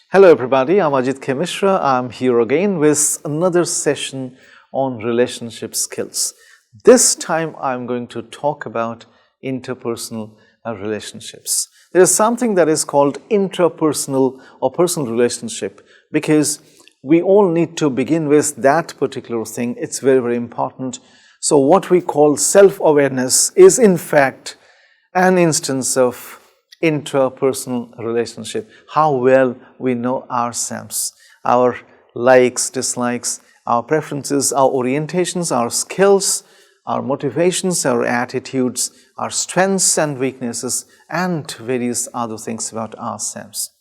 Hello everybody, I'm Ajit Mishra. I'm here again with another session on relationship skills. This time I'm going to talk about interpersonal relationships. There is something that is called intrapersonal or personal relationship because we all need to begin with that particular thing. It's very, very important. So what we call self-awareness is in fact an instance of intrapersonal relationship, how well we know ourselves, our likes, dislikes, our preferences, our orientations, our skills, our motivations, our attitudes, our strengths and weaknesses, and various other things about ourselves.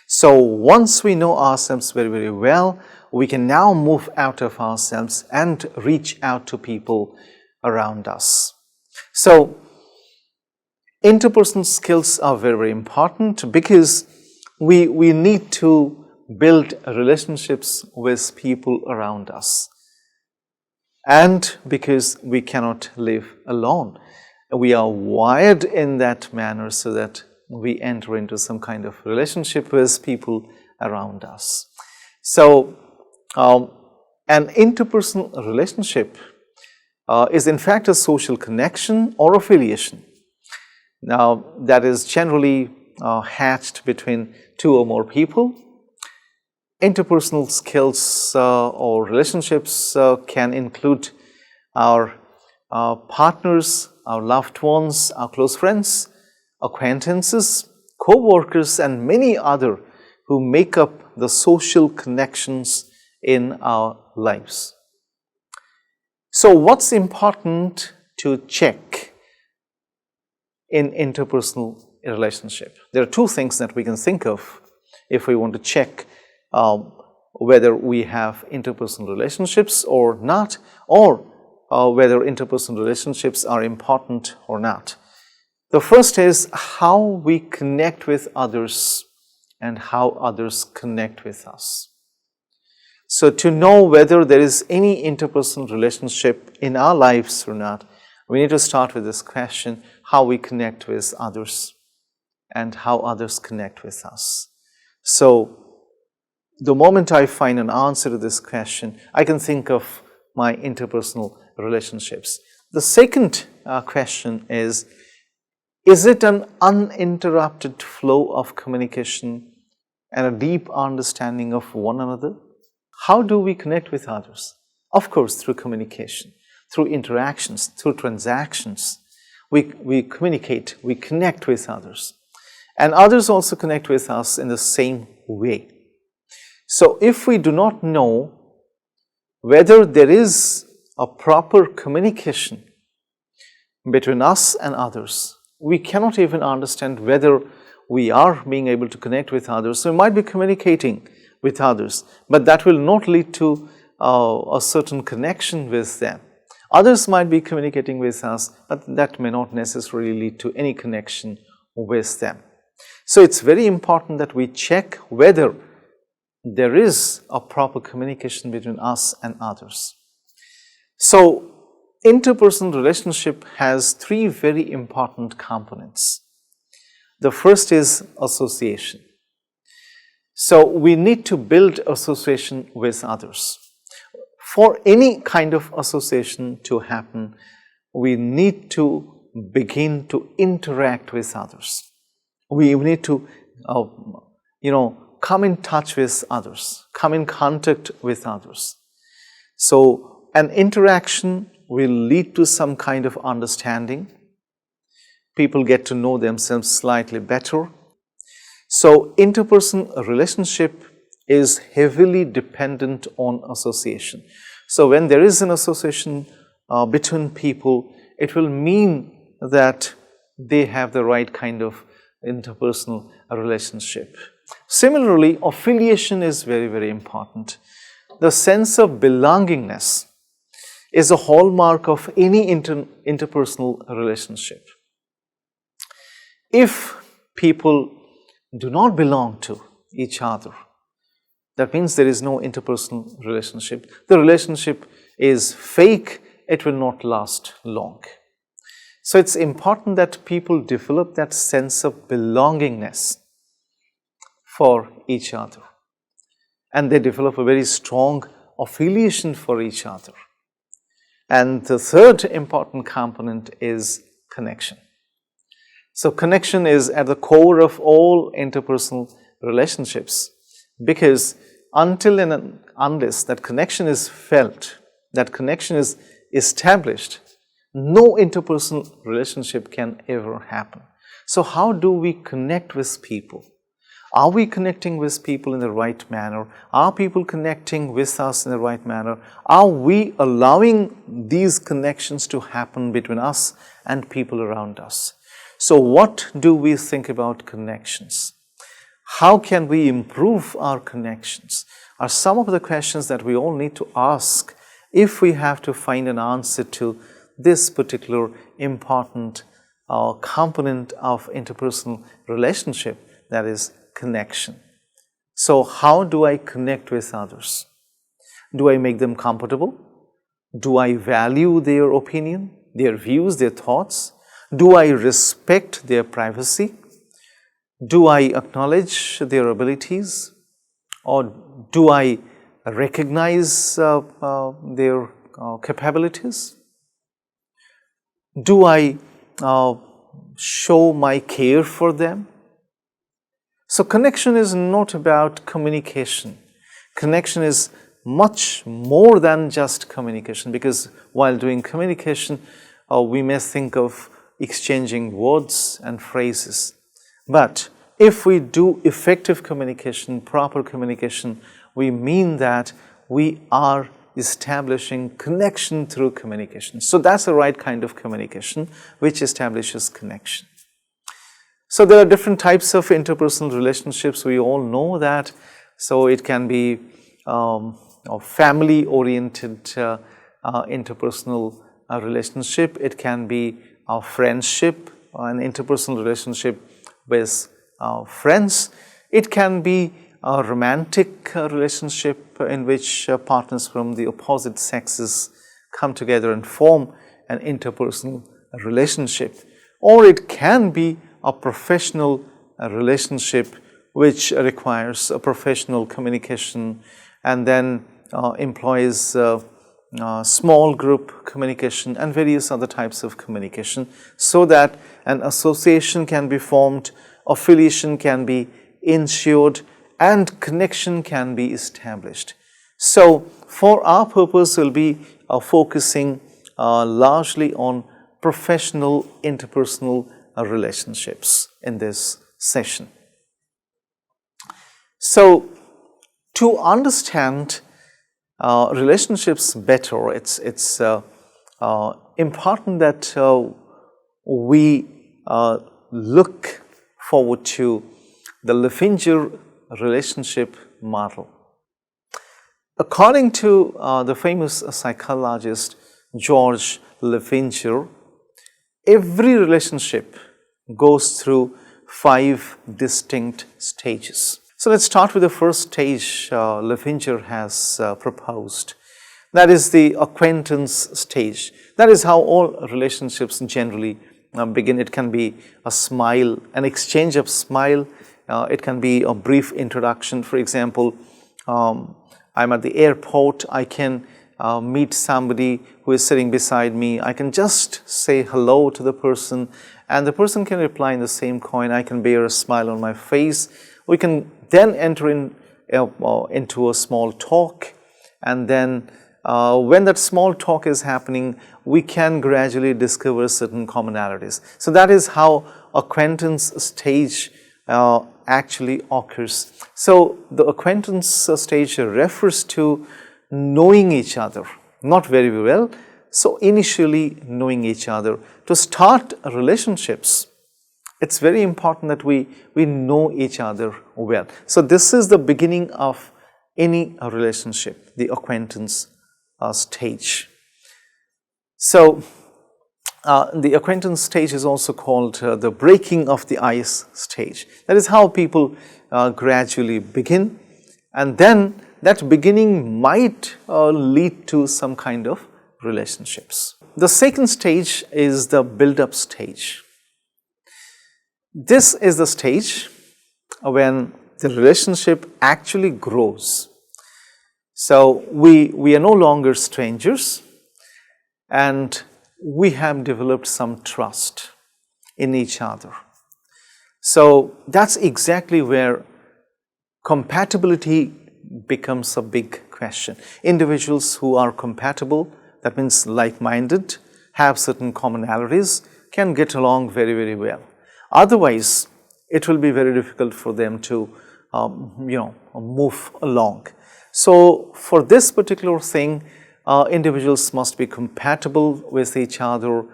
So once we know ourselves very, very well, we can now move out of ourselves and reach out to people around us. So interpersonal skills are very, very important because we need to build relationships with people around us, and because we cannot live alone. We are wired in that manner so that we enter into some kind of relationship with people around us. So an interpersonal relationship is in fact a social connection or affiliation. Now, that is generally hatched between two or more people. Interpersonal skills or relationships can include our partners, our loved ones, our close friends, acquaintances, co-workers, and many other who make up the social connections in our lives. So, what's important to check in interpersonal relationship? There are two things that we can think of if we want to check whether we have interpersonal relationships or not, or whether interpersonal relationships are important or not. The first is how we connect with others and how others connect with us. So to know whether there is any interpersonal relationship in our lives or not, we need to start with this question: how we connect with others and how others connect with us. So the moment I find an answer to this question, I can think of my interpersonal relationships. The second question is it an uninterrupted flow of communication and a deep understanding of one another? How do we connect with others? Of course, through communication, through interactions, through transactions. We communicate, we connect with others, and others also connect with us in the same way. So if we do not know whether there is a proper communication between us and others, we cannot even understand whether we are being able to connect with others. So we might be communicating with others, but that will not lead to a certain connection with them. Others might be communicating with us, but that may not necessarily lead to any connection with them. So it's very important that we check whether there is a proper communication between us and others. So interpersonal relationship has three very important components. The first is association. So we need to build association with others. For any kind of association to happen, we need to begin to interact with others. We need to, come in touch with others, come in contact with others. So an interaction will lead to some kind of understanding. People get to know themselves slightly better. So interpersonal relationship is heavily dependent on association. So when there is an association between people, it will mean that they have the right kind of interpersonal relationship. Similarly, affiliation is very, very important. The sense of belongingness is a hallmark of any interpersonal relationship. If people do not belong to each other, that means there is no interpersonal relationship. The relationship is fake, it will not last long. So it's important that people develop that sense of belongingness for each other. and they develop a very strong affiliation for each other. And the third important component is connection. So connection is at the core of all interpersonal relationships, because until and unless that connection is felt, that connection is established, no interpersonal relationship can ever happen. So how do we connect with people? Are we connecting with people in the right manner? Are people connecting with us in the right manner? Are we allowing these connections to happen between us and people around us? So what do we think about connections? How can we improve our connections? Are some of the questions that we all need to ask if we have to find an answer to this particular important component of interpersonal relationship, that is connection. So how do I connect with others? Do I make them comfortable? Do I value their opinion, their views, their thoughts? Do I respect their privacy? Do I acknowledge their abilities? Or do I recognize their capabilities? Do I show my care for them? So connection is not about communication. Connection is much more than just communication, because while doing communication, we may think of exchanging words and phrases. But if we do effective communication, proper communication, we mean that we are establishing connection through communication. So that's the right kind of communication which establishes connection. So there are different types of interpersonal relationships. We all know that. So it can be a family-oriented interpersonal relationship. It can be a friendship, an interpersonal relationship with friends. It can be a romantic relationship in which partners from the opposite sexes come together and form an interpersonal relationship. Or it can be a professional relationship which requires a professional communication and then employs small group communication and various other types of communication, so that an association can be formed, affiliation can be ensured, and connection can be established. So for our purpose, we'll be focusing largely on professional interpersonal relationships in this session. So to understand relationships better, it's important that we look forward to the Levinger relationship model. According to the famous psychologist George Levinger, every relationship goes through 5 distinct stages. So let's start with the first stage Levinger has proposed. That is the acquaintance stage. That is how all relationships generally begin. It can be a smile, an exchange of smile. It can be a brief introduction. For example, I'm at the airport. I can meet somebody who is sitting beside me. I can just say hello to the person, and the person can reply in the same coin. I can bear a smile on my face. We can then enter into a small talk, and then when that small talk is happening, we can gradually discover certain commonalities. So that is how acquaintance stage actually occurs. So the acquaintance stage refers to knowing each other, not very well. So initially knowing each other. To start relationships, it's very important that we know each other well. So this is the beginning of any relationship, the acquaintance stage. So the acquaintance stage is also called the breaking of the ice stage. That is how people gradually begin, and then that beginning might lead to some kind of relationships. The second stage is the build-up stage. This is the stage when the relationship actually grows. So we are no longer strangers, and we have developed some trust in each other. So that's exactly where compatibility becomes a big question. Individuals who are compatible, that means like-minded, have certain commonalities, can get along very, very well. Otherwise, it will be very difficult for them to, move along. So, for this particular thing, individuals must be compatible with each other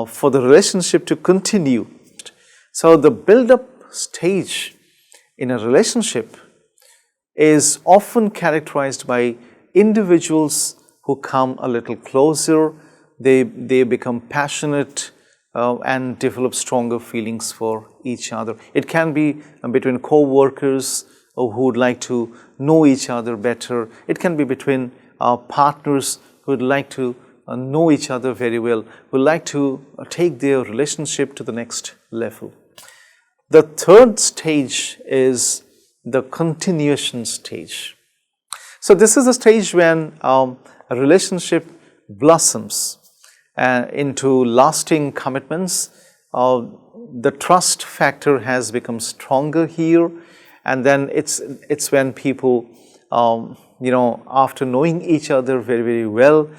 for the relationship to continue. So, the build-up stage in a relationship is often characterized by individuals who come a little closer, they become passionate and develop stronger feelings for each other. It can be between co-workers who would like to know each other better. It can be between partners who would like to know each other very well, who would like to take their relationship to the next level. The third stage is the continuation stage. So this is a stage when a relationship blossoms into lasting commitments. The trust factor has become stronger here, and then it's when people, after knowing each other very, very well,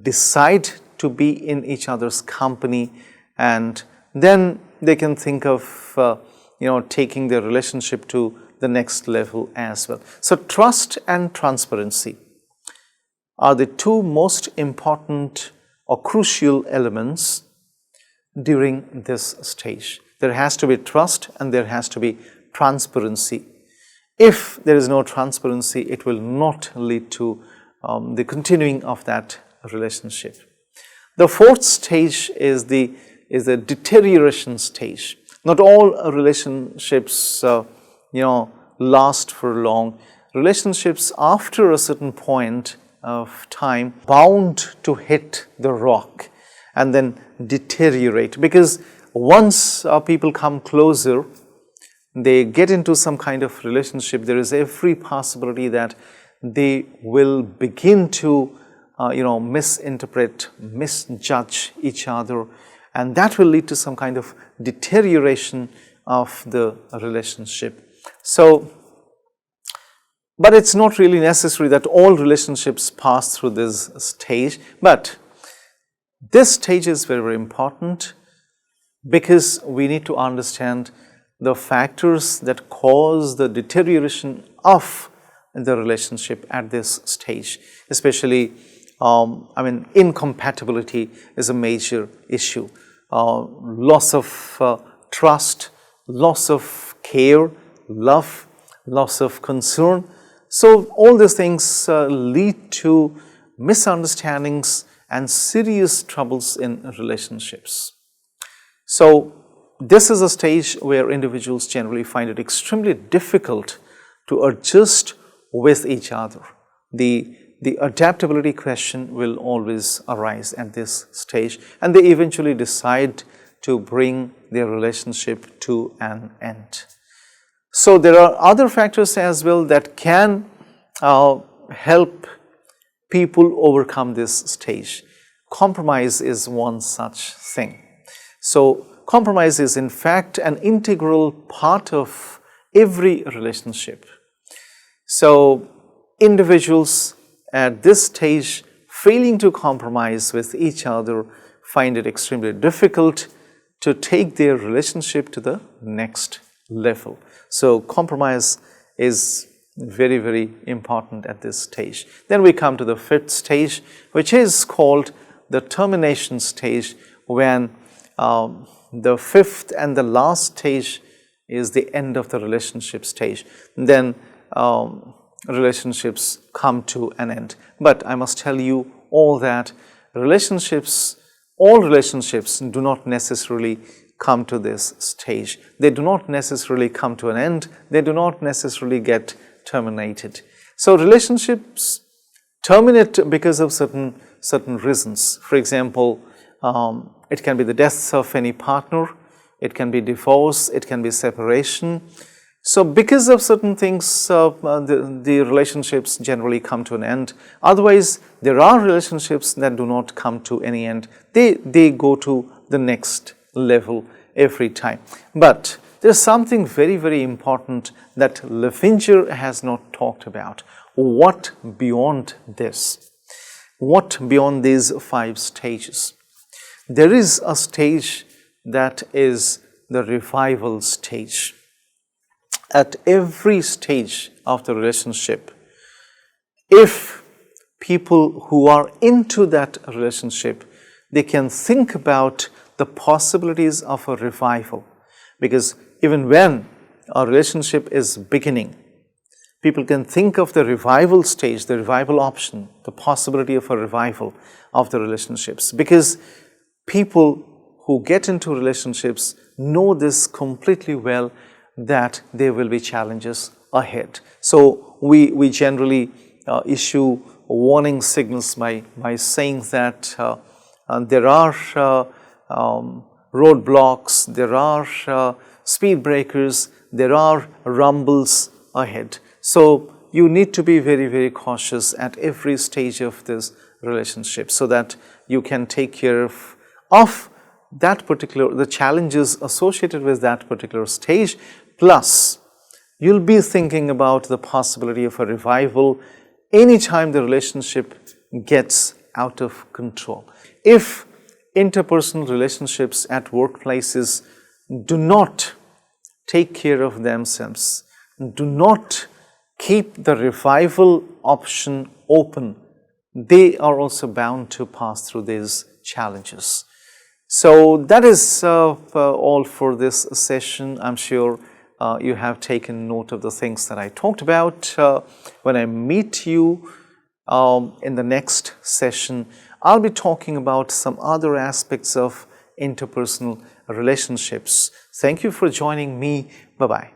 decide to be in each other's company, and then they can think of taking their relationship to the next level as well. So trust and transparency are the two most important or crucial elements during this stage. There has to be trust and there has to be transparency. If there is no transparency, it will not lead to the continuing of that relationship. The fourth stage is the deterioration stage. Not all relationships last for long. Relationships after a certain point of time bound to hit the rock and then deteriorate, because once people come closer, they get into some kind of relationship, there is every possibility that they will begin to misinterpret, misjudge each other, and that will lead to some kind of deterioration of the relationship. So, but it's not really necessary that all relationships pass through this stage, but this stage is very, very important because we need to understand the factors that cause the deterioration of the relationship at this stage. Especially, incompatibility is a major issue. Loss of trust, loss of care, love, loss of concern. So all these things lead to misunderstandings and serious troubles in relationships. So this is a stage where individuals generally find it extremely difficult to adjust with each other. The adaptability question will always arise at this stage, and they eventually decide to bring their relationship to an end. So there are other factors as well that can help people overcome this stage. Compromise is one such thing. So compromise is in fact an integral part of every relationship. So individuals at this stage failing to compromise with each other find it extremely difficult to take their relationship to the next level. So compromise is very, very important at this stage. Then we come to the fifth stage, which is called the termination stage, when the fifth and the last stage is the end of the relationship stage. Then relationships come to an end. But I must tell you all that all relationships do not necessarily come to this stage. They do not necessarily come to an end. They do not necessarily get terminated. So relationships terminate because of certain reasons. For example, it can be the death of any partner, it can be divorce, it can be separation. So because of certain things, the relationships generally come to an end. Otherwise, there are relationships that do not come to any end. They go to the next level every time. But there's something very, very important that Levinger has not talked about. What beyond this? What beyond these 5 stages? There is a stage that is the revival stage. At every stage of the relationship, if people who are into that relationship, they can think about the possibilities of a revival. Because even when a relationship is beginning, people can think of the revival stage, the revival option, the possibility of a revival of the relationships. Because people who get into relationships know this completely well, that there will be challenges ahead. So we generally issue warning signals by saying that there are roadblocks, there are speed breakers, there are rumbles ahead. So you need to be very, very cautious at every stage of this relationship so that you can take care of that particular, the challenges associated with that particular stage. Plus, you'll be thinking about the possibility of a revival anytime the relationship gets out of control. If interpersonal relationships at workplaces do not take care of themselves, do not keep the revival option open, they are also bound to pass through these challenges. So that is all for this session. I'm sure you have taken note of the things that I talked about. When I meet you in the next session, I'll be talking about some other aspects of interpersonal relationships. Thank you for joining me. Bye-bye.